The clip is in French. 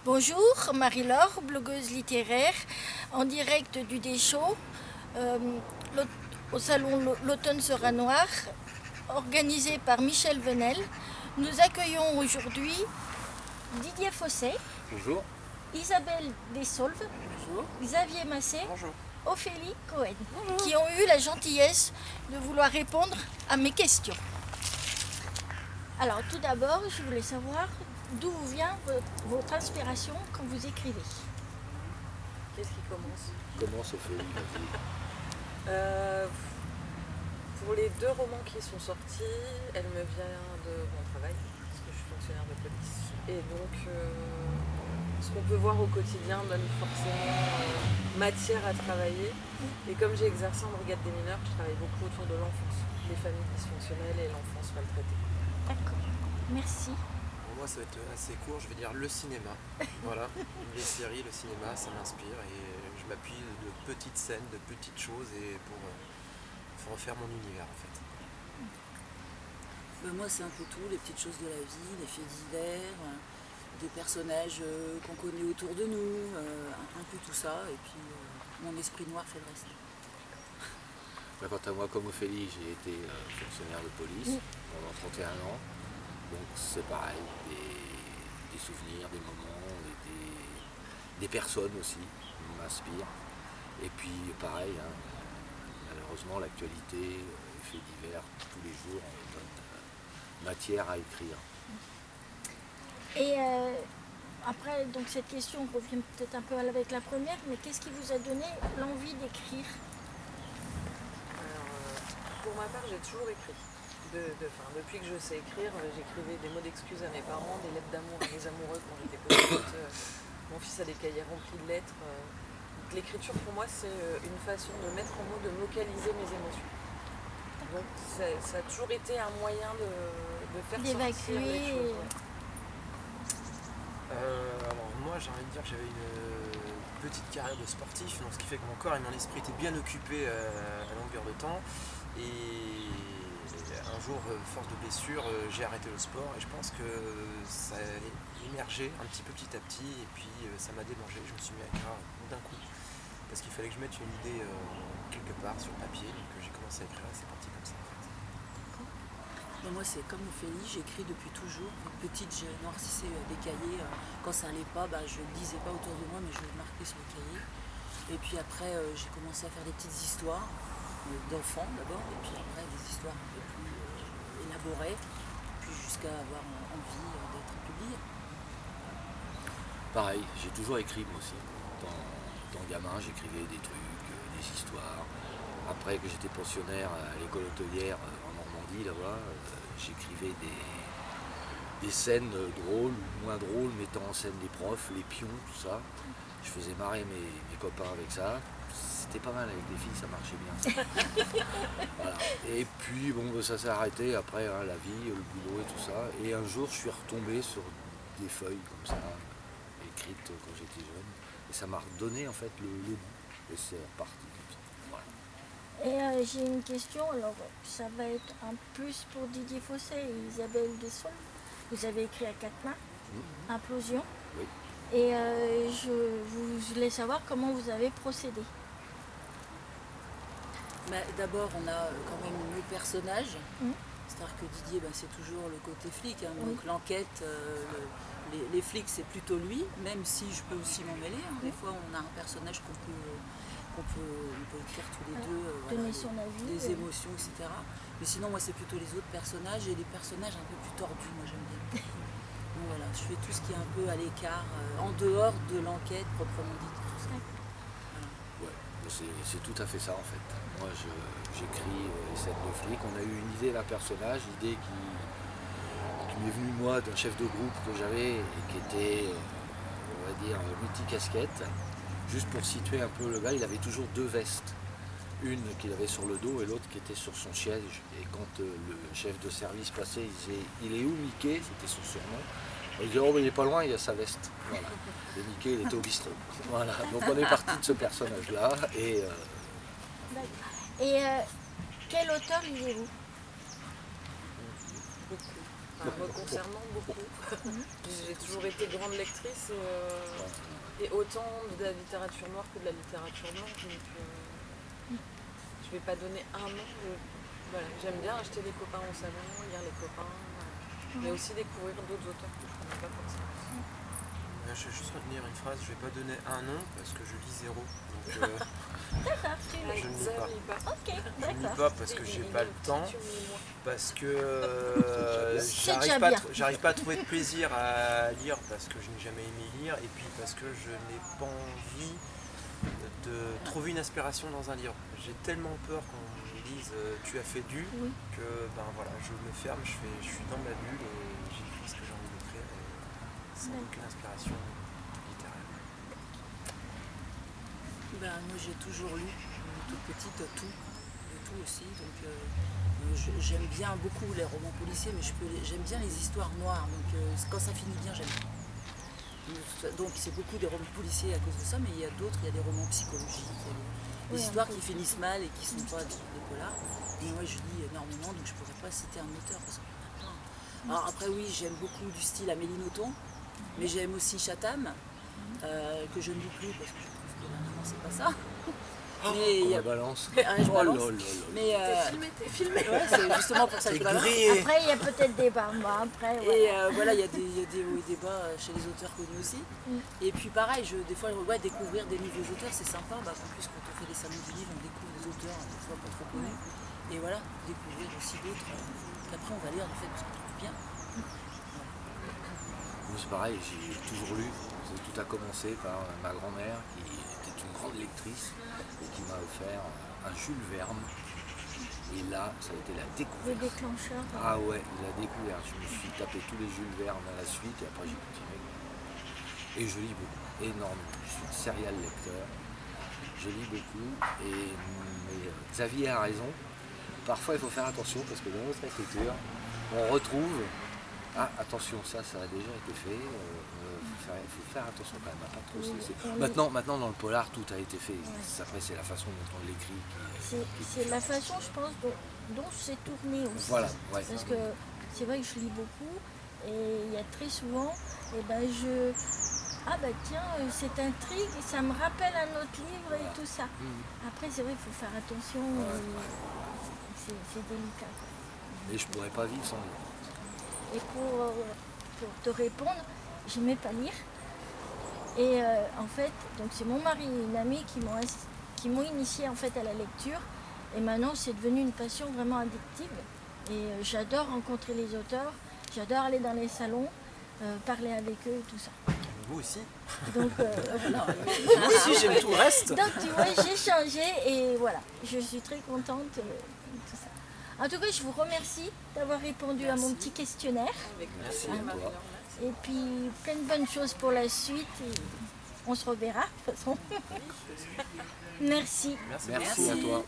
Bonjour, Marie-Laure, blogueuse littéraire, en direct du Deschaux, au salon L'automne sera noir, organisé par Michel Venel. Nous accueillons aujourd'hui Didier Fosset, Bonjour. Isabelle Dessolves, Bonjour. Xavier Massé, Bonjour. Ophélie Cohen, qui ont eu la gentillesse de vouloir répondre à mes questions. Alors tout d'abord, je voulais savoir d'où vient votre inspiration quand vous écrivez. Qu'est-ce qui commence? Commence Ophélie, vas-y. Pour les 2 romans qui sont sortis, elle me vient de mon travail, parce que je suis fonctionnaire de police. Et donc, ce qu'on peut voir au quotidien donne forcément matière à travailler. Et comme j'ai exercé en brigade des mineurs, je travaille beaucoup autour de l'enfance, les familles dysfonctionnelles et l'enfance maltraitée. D'accord, merci. Pour moi, ça va être assez court, je vais dire le cinéma. Voilà, les séries, le cinéma, ça m'inspire et je m'appuie de petites scènes, de petites choses et pour refaire mon univers en fait. Moi, c'est un peu tout, les petites choses de la vie, les faits divers, des personnages qu'on connaît autour de nous, un peu tout ça, et puis mon esprit noir fait le reste. Quant à moi, comme Ophélie, j'ai été fonctionnaire de police pendant 31 ans. Donc c'est pareil, des souvenirs, des moments, des personnes aussi qui m'inspirent. Et puis pareil, hein, malheureusement l'actualité, les faits divers, tous les jours, on donne matière à écrire. Et après, donc cette question revient peut-être un peu avec la première, mais qu'est-ce qui vous a donné l'envie d'écrire? Alors, pour ma part, j'ai toujours écrit. Depuis que je sais écrire, j'écrivais des mots d'excuses à mes parents, des lettres d'amour à mes amoureux quand j'étais petite. Mon fils a des cahiers remplis de lettres. Donc l'écriture pour moi c'est une façon de mettre en mots, de vocaliser mes émotions. Donc ça a toujours été un moyen de faire sortir les choses. Ouais. Alors moi, j'ai envie de dire que j'avais une petite carrière de sportif, donc ce qui fait que mon corps et mon esprit étaient bien occupés à longueur de temps. Et un jour, force de blessure, j'ai arrêté le sport et je pense que ça a émergé un petit peu petit à petit et puis ça m'a démangé. Je me suis mis à écrire d'un coup parce qu'il fallait que je mette une idée quelque part sur papier, donc j'ai commencé à écrire et c'est parti comme ça en fait. Mais moi, c'est comme Ophélie, j'écris depuis toujours. Petite, je noircissais des cahiers. Quand ça allait pas, je ne le disais pas autour de moi, mais je le marquais sur le cahier. Et puis après, j'ai commencé à faire des petites histoires d'enfants d'abord, et puis après des histoires un peu plus élaborées, puis jusqu'à avoir envie d'être publiée. Pareil, j'ai toujours écrit moi aussi. Dans gamin, j'écrivais des trucs, des histoires. Après que j'étais pensionnaire à l'école hôtelière en Normandie, là-bas, j'écrivais des scènes drôles ou moins drôles, mettant en scène les profs, les pions, tout ça. Je faisais marrer mes copains avec ça. C'était pas mal avec les filles, ça marchait bien. Voilà. Et puis bon, ça s'est arrêté après, hein, la vie, le boulot et tout ça. Et un jour, je suis retombé sur des feuilles comme ça, écrites quand j'étais jeune. Et ça m'a redonné en fait le goût. Et c'est reparti comme ça. Voilà. Et j'ai une question, alors ça va être un plus pour Didier Fosset et Isabelle Dessolves. Vous avez écrit à 4 mains, Implosion. Oui. Et je voulais savoir comment vous avez procédé. D'abord, on a quand même le personnage. C'est-à-dire que Didier, c'est toujours le côté flic. Hein. Donc l'enquête, les flics, c'est plutôt lui, même si je peux aussi m'en mêler. Hein. Des fois, on a un personnage qu'on peut écrire tous les deux, donner son avis, des émotions, etc. Mais sinon, moi, c'est plutôt les autres personnages et les personnages un peu plus tordus, moi, j'aime bien. Donc voilà, je fais tout ce qui est un peu à l'écart, en dehors de l'enquête proprement dite. Tout ça. Ouais, c'est tout à fait ça en fait. Moi j'écris les scènes de flics. On a eu une idée d'un personnage, idée qui m'est venue moi d'un chef de groupe que j'avais et qui était, on va dire, multicasquette. Juste pour situer un peu le gars, il avait toujours 2 vestes. Une qu'il avait sur le dos et l'autre qui était sur son siège. Et quand le chef de service passait, il disait « Il est où Mickey ?» C'était son surnom. Il disait « Oh mais il est pas loin, il y a sa veste. » Voilà. Et Mickey, il était au bistrot. Voilà. Donc on est parti de ce personnage-là. Et Et quel auteur lisez-vous? Beaucoup. Me concernant beaucoup. J'ai toujours été grande lectrice et autant de la littérature noire que de la littérature blanche. Donc, je vais pas donner un nom. Voilà, j'aime bien acheter des copains au salon, lire les copains, mais aussi découvrir d'autres auteurs que je ne connais pas forcément. Je vais juste retenir une phrase, je vais pas donner un nom parce que je lis zéro. Donc D'accord, tu Ah, je ne lis ça, pas. je lis pas. Ok, Je ne lis d'accord. pas parce que j'ai pas le temps, Tu me lis moins. parce que C'est déjà bien. j'arrive pas à trouver de plaisir à lire parce que je n'ai jamais aimé lire et puis parce que je n'ai pas envie de trouver une inspiration dans un livre. J'ai tellement peur qu'on me dise tu as fait du Oui. que ben voilà, je me ferme, je suis dans ma bulle et j'écris ce que j'ai envie d'écrire et sans aucune inspiration littéraire. Ben, moi j'ai toujours lu, toute petite, tout aussi. Donc j'aime bien beaucoup les romans policiers, mais j'aime bien les histoires noires. Donc quand ça finit bien, j'aime. Donc c'est beaucoup des romans policiers à cause de ça, mais il y a d'autres, il y a des romans psychologiques, il y a des Oui, histoires qui finissent mal et qui ne sont pas des polars. Et moi je lis énormément, donc je ne pourrais pas citer un auteur parce qu'il y en a plein. Alors après oui, j'aime beaucoup du style Amélie Nothomb, mais j'aime aussi Chatham, que je ne lis plus parce que je trouve que maintenant c'est pas ça. Mais il y On a... la balance. Je Oh balance. là là là. Mais T'es filmé. ouais, c'est justement pour ça que je balance. Après, il y a peut-être des barbes. Après, voilà. Et voilà, il y a des hauts et des bas chez les auteurs connus aussi. Mm. Et puis pareil, des fois, découvrir des nouveaux auteurs, c'est sympa. En plus, quand on fait les salons du livre, on découvre des auteurs des fois pas trop connus. Et voilà, découvrir aussi d'autres qu'après on va lire, en fait, parce qu'on trouve bien. Moi, c'est pareil, j'ai toujours lu. Tout a commencé par ma grand-mère qui était une grande lectrice et qui m'a offert un Jules Verne. Et là, ça a été la Le découverte. déclencheur. Ah ouais, la découverte. Je me suis tapé tous les Jules Verne à la suite et après j'ai continué. Et je lis beaucoup, énormément. Je suis un serial lecteur. Je lis beaucoup mais Xavier a raison. Parfois il faut faire attention parce que dans notre écriture, on retrouve ah attention, ça a déjà été fait, faut faire attention quand même à pas trop se laisser. Maintenant dans le polar tout a été fait. Après c'est la façon dont on l'écrit. C'est la façon, je pense, dont c'est tourné aussi. Voilà, ouais. Parce que c'est vrai que je lis beaucoup et il y a très souvent, ah bah tiens, cette intrigue, ça me rappelle un autre livre et tout ça. Après c'est vrai, il faut faire attention, c'est délicat. Et je pourrais pas vivre sans lire. Et pour te répondre, j'aimais pas lire. Et en fait, donc c'est mon mari et une amie qui m'ont initiée en fait à la lecture. Et maintenant, c'est devenu une passion vraiment addictive. Et j'adore rencontrer les auteurs, j'adore aller dans les salons, parler avec eux et tout ça. Vous aussi. Donc, Voilà. Moi aussi j'aime tout le reste. donc tu vois, j'ai changé et voilà, je suis très contente de tout ça. En tout cas, je vous remercie d'avoir répondu à mon petit questionnaire. Avec Merci plaisir, à toi. Marie-Laure. Et puis, plein de bonnes choses pour la suite. Et on se reverra, de toute façon. Merci. Merci à toi.